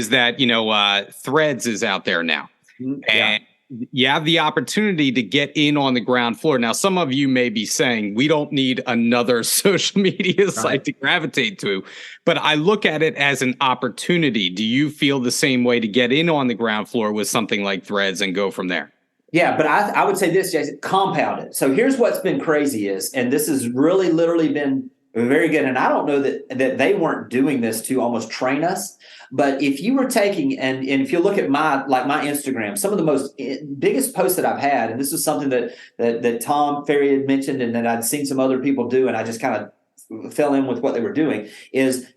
S1: that, Threads is out there now. Yeah. And you have the opportunity to get in on the ground floor. Now, some of you may be saying, we don't need another social media site to gravitate to, but I look at it as an opportunity. Do you feel the same way to get in on the ground floor with something like Threads and go from there?
S2: Yeah, but I would say this, Jason, compound it. So here's what's been crazy and this has really literally been very good. And I don't know that they weren't doing this to almost train us. But if you were taking, and if you look at my Instagram, some of the biggest posts that I've had, and this is something that Tom Ferry had mentioned and that I'd seen some other people do, and I just kind of fell in with what they were doing, is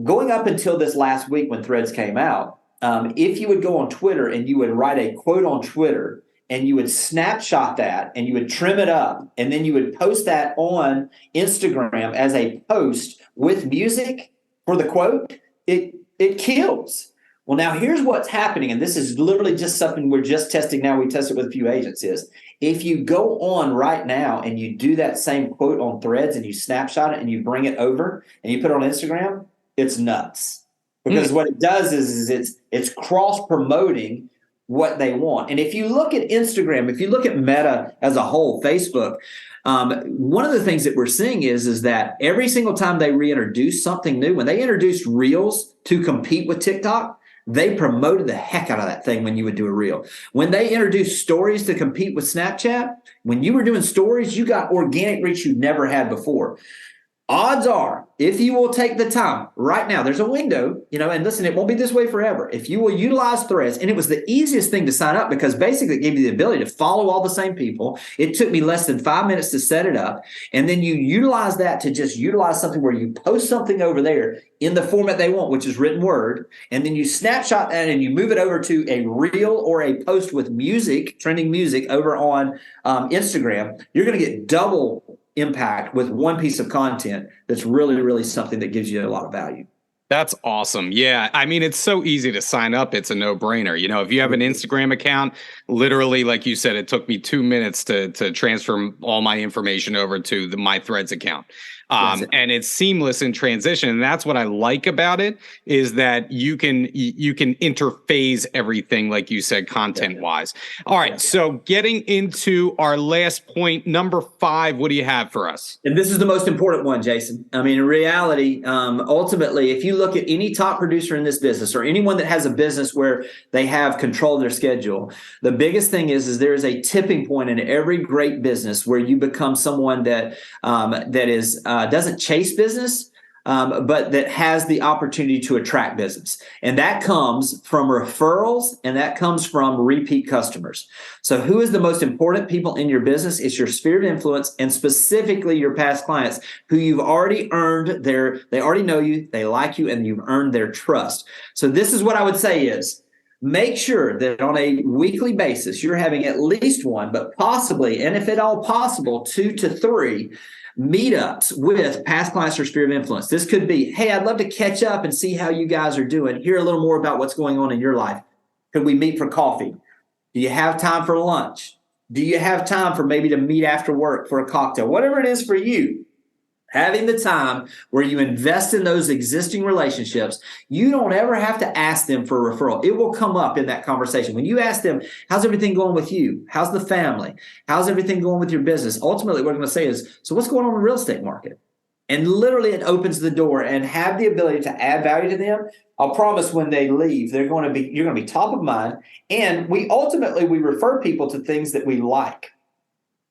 S2: going up until this last week when Threads came out. If you would go on Twitter and you would write a quote on Twitter, and you would snapshot that and you would trim it up, and then you would post that on Instagram as a post with music for the quote, it kills. Well, now here's what's happening, and this is literally just something we're just testing now. We tested with a few agents. Is if you go on right now and you do that same quote on Threads and you snapshot it and you bring it over and you put it on Instagram, it's nuts. Because what it does is it's cross promoting what they want. And if you look at Instagram, if you look at Meta as a whole, Facebook, one of the things that we're seeing is that every single time they reintroduce something new, when they introduced Reels to compete with TikTok, they promoted the heck out of that thing when you would do a reel. When they introduced stories to compete with Snapchat, when you were doing stories, you got organic reach you never had before. Odds are, if you will take the time right now, there's a window, and listen, it won't be this way forever. If you will utilize Threads, and it was the easiest thing to sign up because basically it gave you the ability to follow all the same people. It took me less than 5 minutes to set it up. And then you utilize that to just utilize something where you post something over there in the format they want, which is written word. And then you snapshot that and you move it over to a reel or a post with music, trending music over on Instagram. You're going to get double impact with one piece of content that's really, really something that gives you a lot of value.
S1: That's awesome. Yeah. I mean, it's so easy to sign up. It's a no-brainer. If you have an Instagram account, literally, like you said, it took me 2 minutes to transfer all my information over to my Threads account. And it's seamless in transition. And that's what I like about it, is that you can interface everything, like you said, content wise. All right. So getting into our last point, number 5, what do you have for us?
S2: And this is the most important one, Jason. I mean, in reality, ultimately, if you look at any top producer in this business or anyone that has a business where they have control of their schedule, the biggest thing is there is a tipping point in every great business where you become someone that is doesn't chase business, but that has the opportunity to attract business. And that comes from referrals, and that comes from repeat customers. So who is the most important people in your business? It's your sphere of influence, and specifically your past clients who you've already earned they already know you, they like you, and you've earned their trust. So this is what I would say is, make sure that on a weekly basis, you're having at least one, but possibly, and if at all possible, 2 to 3 meetups with past clients or sphere of influence. This could be, hey, I'd love to catch up and see how you guys are doing, hear a little more about what's going on in your life. Could we meet for coffee? Do you have time for lunch? Do you have time for maybe to meet after work for a cocktail? Whatever it is for you, having the time where you invest in those existing relationships, you don't ever have to ask them for a referral. It will come up in that conversation. When you ask them, how's everything going with you? How's the family? How's everything going with your business? Ultimately, what I'm going to say is, so what's going on in the real estate market? And literally it opens the door and have the ability to add value to them. I'll promise when they leave, you're going to be top of mind. And we refer people to things that we like.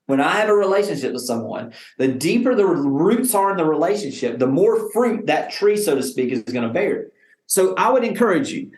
S2: When I have a relationship with someone, the deeper the roots are in the relationship, the more fruit that tree, so to speak, is going to bear. So I would encourage you,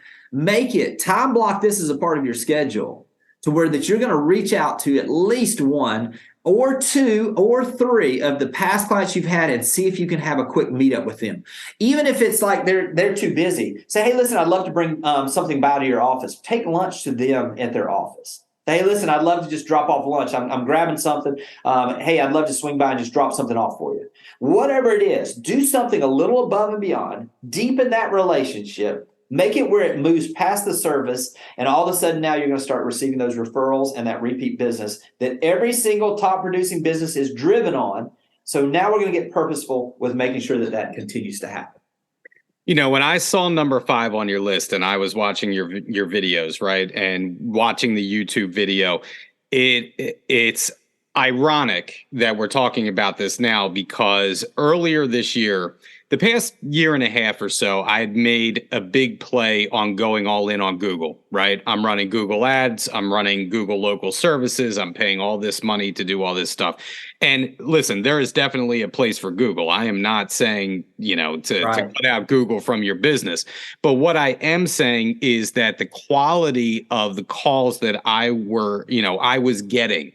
S2: time block this as a part of your schedule to where that you're going to reach out to at least one or two or three of the past clients you've had and see if you can have a quick meetup with them. Even if it's like they're too busy, say, hey, listen, I'd love to bring something by to your office. Take lunch to them at their office. Hey, listen, I'd love to just drop off lunch. I'm grabbing something. Hey, I'd love to swing by and just drop something off for you. Whatever it is, do something a little above and beyond, deepen that relationship, make it where it moves past the service, and all of a sudden now you're going to start receiving those referrals and that repeat business that every single top producing business is driven on. So now we're going to get purposeful with making sure that that continues to happen.
S1: You know, when I saw number 5 on your list and I was watching your videos, right, and watching the YouTube video, it's ironic that we're talking about this now because earlier this year, the past year and a half or so, I had made a big play on going all in on Google, right? I'm running Google ads. I'm running Google local services. I'm paying all this money to do all this stuff. And listen, there is definitely a place for Google. I am not saying, to cut out Google from your business. But what I am saying is that the quality of the calls that I was getting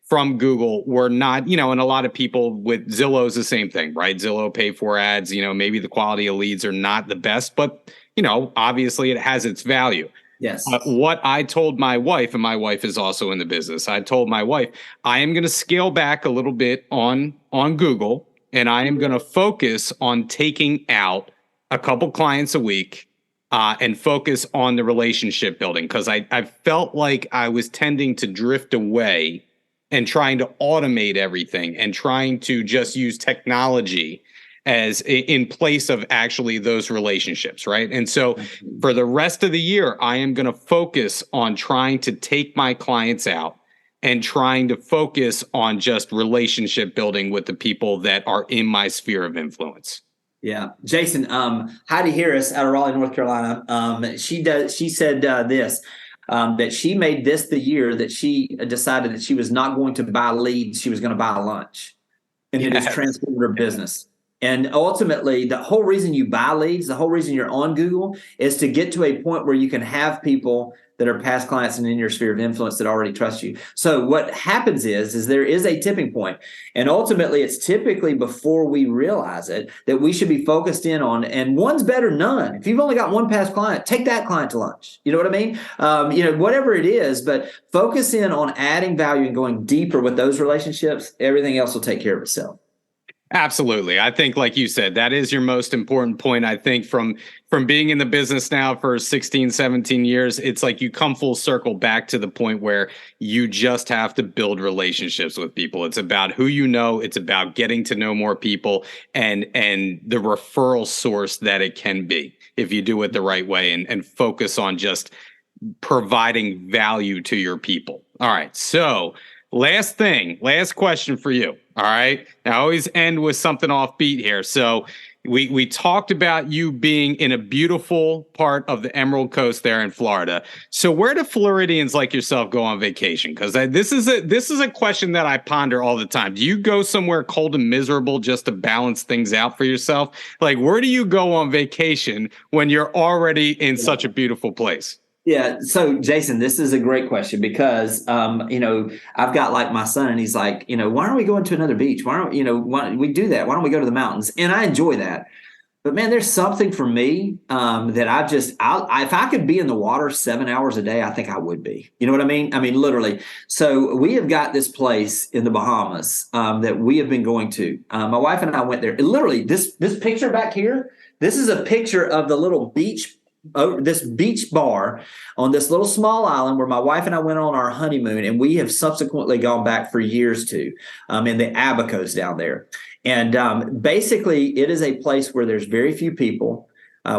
S1: from Google were not, and a lot of people with Zillow's the same thing, right? Zillow pay for ads, maybe the quality of leads are not the best, but, obviously it has its value.
S2: Yes.
S1: What I told my wife, and my wife is also in the business, I told my wife, I am going to scale back a little bit on Google, and I am going to focus on taking out a couple clients a week and focus on the relationship building because I felt like I was tending to drift away and trying to automate everything and trying to just use technology as in place of actually those relationships, right? And so for the rest of the year, I am going to focus on trying to take my clients out and trying to focus on just relationship building with the people that are in my sphere of influence.
S2: Yeah. Jason, Heidi Harris out of Raleigh, North Carolina, she said this. That she made this the year that she decided that she was not going to buy leads, she was going to buy lunch. And it has transformed her business. And ultimately, the whole reason you buy leads, the whole reason you're on Google is to get to a point where you can have people that are past clients and in your sphere of influence that already trust you. So what happens is there is a tipping point. And ultimately, it's typically before we realize it that we should be focused in on, and one's better than none. If you've only got one past client, take that client to lunch. You know what I mean? Whatever it is, but focus in on adding value and going deeper with those relationships. Everything else will take care of itself.
S1: Absolutely. I think, like you said, that is your most important point. I think from being in the business now for 16, 17 years, it's like you come full circle back to the point where you just have to build relationships with people. It's about who you know. It's about getting to know more people and the referral source that it can be if you do it the right way and focus on just providing value to your people. All right. So last question for you. All right. I always end with something offbeat here. So we talked about you being in a beautiful part of the Emerald Coast there in Florida. So where do Floridians like yourself go on vacation? Because this is a question that I ponder all the time. Do you go somewhere cold and miserable just to balance things out for yourself? Like, where do you go on vacation when you're already in such a beautiful place?
S2: Yeah. So, Jason, this is a great question because, I've got like my son and he's like, why aren't we going to another beach? Why don't we do that? Why don't we go to the mountains? And I enjoy that. But man, there's something for me that if I could be in the water 7 hours a day, I think I would be. You know what I mean? I mean, literally. So we have got this place in the Bahamas that we have been going to. My wife and I went there. Literally, this picture back here, this is a picture of the little beach this beach bar on this little small island where my wife and I went on our honeymoon, and we have subsequently gone back for years to in the Abacos down there. And basically, it is a place where there's very few people.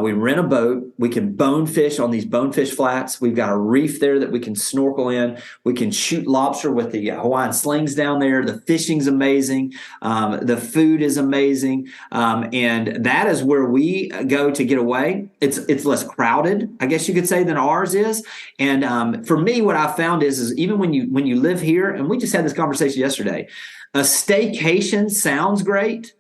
S2: We rent a boat. We can bonefish on these bonefish flats. We've got a reef there that we can snorkel in. We can shoot lobster with the Hawaiian slings down there. The fishing's amazing. The food is amazing. And that is where we go to get away. It's less crowded, I guess you could say, than ours is. And for me, what I found is even when you live here, and we just had this conversation yesterday, a staycation sounds great,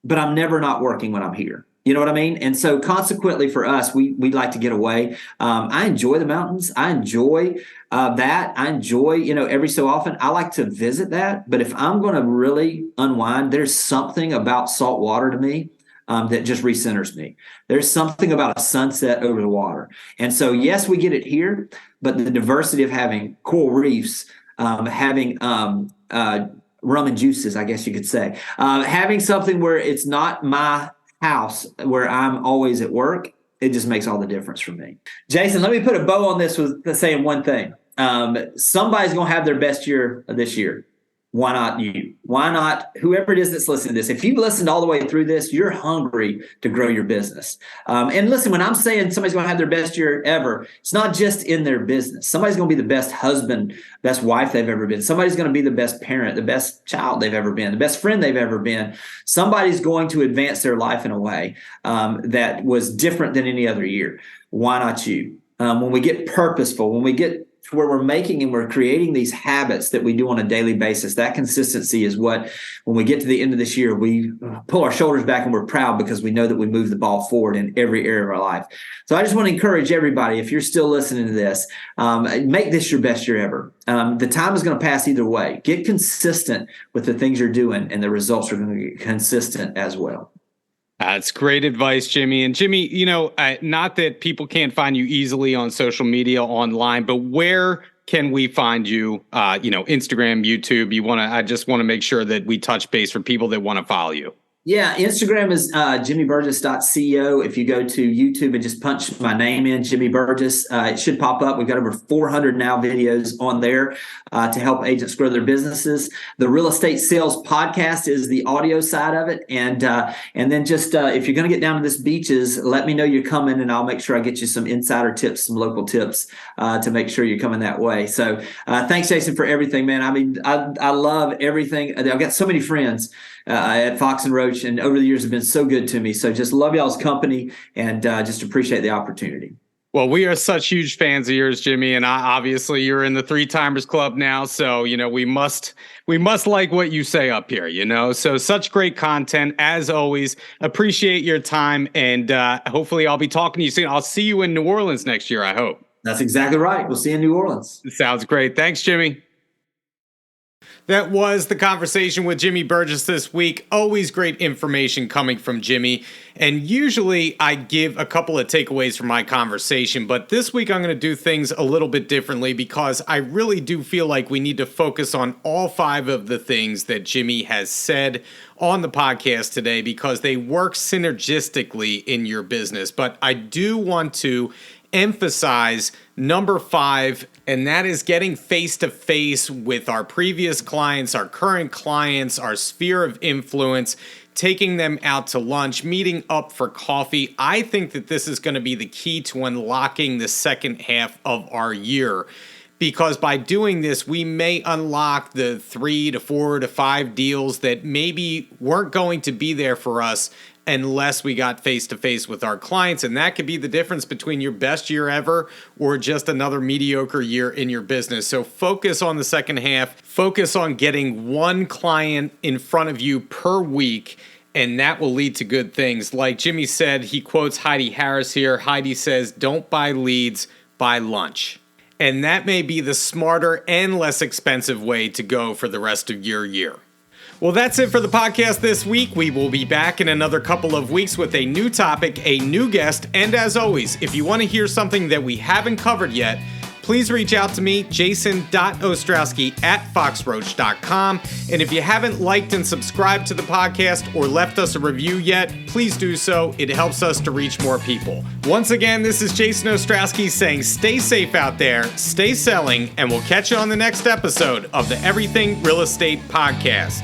S2: but I'm never not working when I'm here. You know what I mean? And so consequently for us, we like to get away. I enjoy the mountains. I enjoy that. I enjoy, every so often, I like to visit that. But if I'm going to really unwind, there's something about salt water to me that just recenters me. There's something about a sunset over the water. And so, yes, we get it here, but the diversity of having coral reefs, having rum and juices, I guess you could say, having something where it's not my house where I'm always at work, it just makes all the difference for me. Jason, let me put a bow on this with saying one thing. Somebody's going to have their best year this year. Why not you? Why not whoever it is that's listening to this? If you've listened all the way through this, you're hungry to grow your business. And listen, when I'm saying somebody's going to have their best year ever, it's not just in their business. Somebody's going to be the best husband, best wife they've ever been. Somebody's going to be the best parent, the best child they've ever been, the best friend they've ever been. Somebody's going to advance their life in a way that was different than any other year. Why not you? When we get purposeful, when we get to where we're making and we're creating these habits that we do on a daily basis, that consistency is what, when we get to the end of this year, we pull our shoulders back and we're proud because we know that we move the ball forward in every area of our life. So I just want to encourage everybody, if you're still listening to this, make this your best year ever. The time is going to pass either way. Get consistent with the things you're doing, and the results are going to be consistent as well.
S1: That's great advice, Jimmy. And Jimmy, not that people can't find you easily on social media online, but where can we find you? Instagram, YouTube. I just want to make sure that we touch base for people that want to follow you.
S2: Yeah, Instagram is jimmyburgess.co. If you go to YouTube and just punch my name in, Jimmy Burgess, it should pop up. We've got over 400 now videos on there to help agents grow their businesses. The Real Estate Sales Podcast is the audio side of it. And then just if you're going to get down to this beaches, let me know you're coming, and I'll make sure I get you some insider tips, some local tips to make sure you're coming that way. So thanks, Jason, for everything, man. I mean, I love everything. I've got so many friends at Fox and Roach, and over the years have been so good to me. So just love y'all's company, and just appreciate the opportunity.
S1: Well, we are such huge fans of yours, Jimmy, and obviously you're in the Three Timers Club now. So, we must like what you say up here, So such great content as always. Appreciate your time, and hopefully I'll be talking to you soon. I'll see you in New Orleans next year, I hope.
S2: That's exactly right. We'll see you in New Orleans.
S1: Sounds great. Thanks, Jimmy. That was the conversation with Jimmy Burgess this week. Always great information coming from Jimmy. And usually I give a couple of takeaways from my conversation, but this week I'm going to do things a little bit differently because I really do feel like we need to focus on all 5 of the things that Jimmy has said on the podcast today because they work synergistically in your business. But I do want to emphasize number 5, and that is getting face-to-face with our previous clients, our current clients, our sphere of influence, taking them out to lunch, meeting up for coffee. I think that this is going to be the key to unlocking the second half of our year, because by doing this, we may unlock the 3 to 4 to 5 deals that maybe weren't going to be there for us unless we got face-to-face with our clients. And that could be the difference between your best year ever or just another mediocre year in your business. So focus on the second half. Focus on getting one client in front of you per week, and that will lead to good things. Like Jimmy said, he quotes Heidi Harris here. Heidi says, "Don't buy leads, buy lunch." And that may be the smarter and less expensive way to go for the rest of your year. Well, that's it for the podcast this week. We will be back in another couple of weeks with a new topic, a new guest, and as always, if you want to hear something that we haven't covered yet, please reach out to me, jason.ostrowski@foxroach.com. And if you haven't liked and subscribed to the podcast or left us a review yet, please do so. It helps us to reach more people. Once again, this is Jason Ostrowski saying stay safe out there, stay selling, and we'll catch you on the next episode of the Everything Real Estate Podcast.